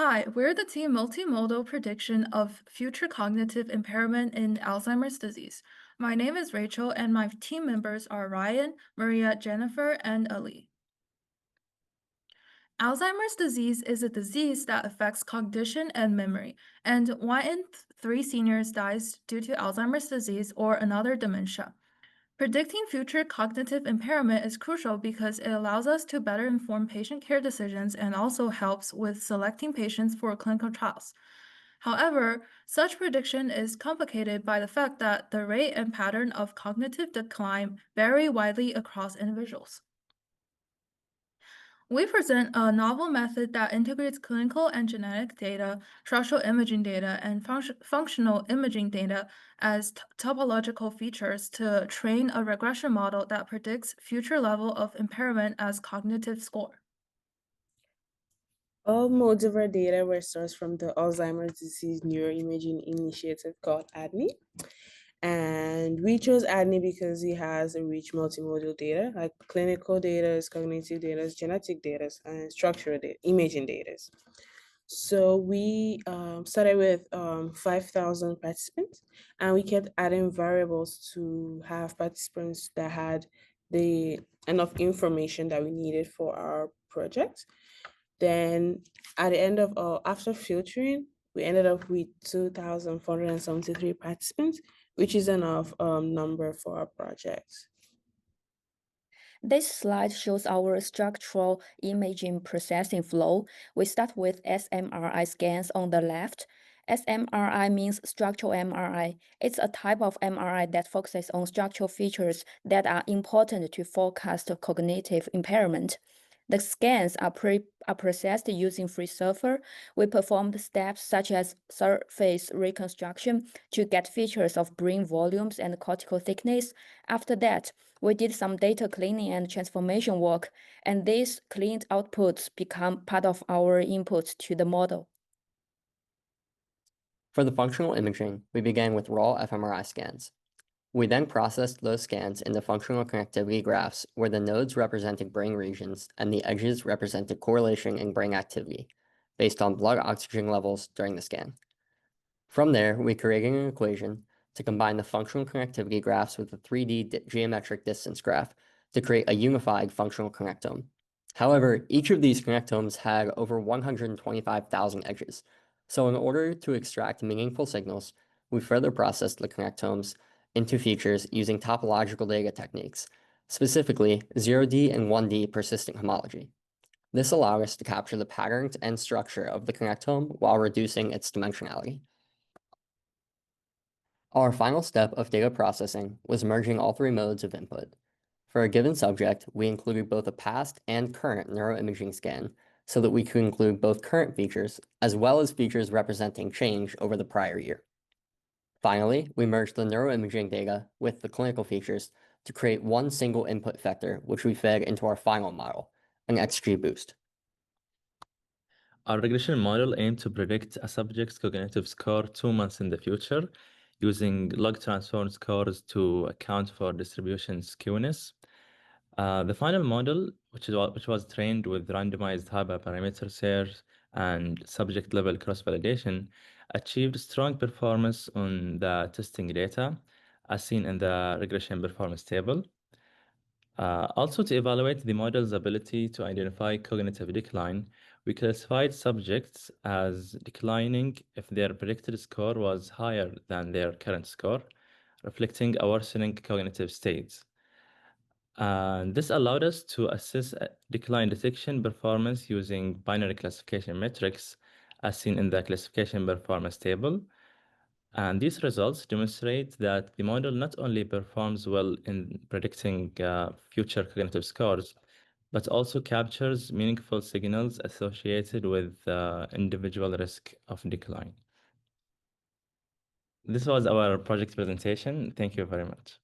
Hi, we're the team multimodal prediction of future cognitive impairment in Alzheimer's disease. My name is Rachel, and my team members are Ryan, Maria, Jennifer, and Ali. Alzheimer's disease is a disease that affects cognition and memory, and 1 in 3 seniors dies due to Alzheimer's disease or another dementia. Predicting future cognitive impairment is crucial because it allows us to better inform patient care decisions and also helps with selecting patients for clinical trials. However, such prediction is complicated by the fact that the rate and pattern of cognitive decline vary widely across individuals. We present a novel method that integrates clinical and genetic data, structural imaging data, and functional imaging data as topological features to train a regression model that predicts future level of impairment as cognitive score. All modes of our data were sourced from the Alzheimer's Disease Neuroimaging Initiative called ADNI. And we chose ADNI because it has a rich multimodal data, like clinical data, cognitive data, genetic data, and structural data, imaging data. So we started with 5,000 participants, and we kept adding variables to have participants that had the enough information that we needed for our project. Then at the end of after filtering, we ended up with 2,473 participants, which is enough number for our project. This slide shows our structural imaging processing flow. We start with fMRI scans on the left. fMRI means structural MRI. It's a type of MRI that focuses on structural features that are important to forecast cognitive impairment. The scans are processed using free software. We performed steps such as surface reconstruction to get features of brain volumes and cortical thickness. After that, we did some data cleaning and transformation work, and these cleaned outputs become part of our inputs to the model. For the functional imaging, we began with raw fMRI scans. We then processed those scans into functional connectivity graphs where the nodes represented brain regions and the edges represented correlation in brain activity, based on blood oxygen levels during the scan. From there, we created an equation to combine the functional connectivity graphs with the 3D geometric distance graph to create a unified functional connectome. However, each of these connectomes had over 125,000 edges, so in order to extract meaningful signals, we further processed the connectomes into features using topological data techniques, specifically 0D and 1D persistent homology. This allowed us to capture the patterns and structure of the connectome while reducing its dimensionality. Our final step of data processing was merging all 3 modes of input. For a given subject, we included both a past and current neuroimaging scan so that we could include both current features as well as features representing change over the prior year. Finally, we merged the neuroimaging data with the clinical features to create one single input vector, which we fed into our final model, an XGBoost. Our regression model aimed to predict a subject's cognitive score 2 months in the future, using log transform scores to account for distribution skewness. The final model, which was trained with randomized hyperparameter search and subject-level cross-validation, achieved strong performance on the testing data, as seen in the regression performance table. Also, to evaluate the model's ability to identify cognitive decline, we classified subjects as declining if their predicted score was higher than their current score, reflecting a worsening cognitive state. This allowed us to assess decline detection performance using binary classification metrics, as seen in the classification performance table. And these results demonstrate that the model not only performs well in predicting future cognitive scores, but also captures meaningful signals associated with individual risk of decline. This was our project presentation. Thank you very much.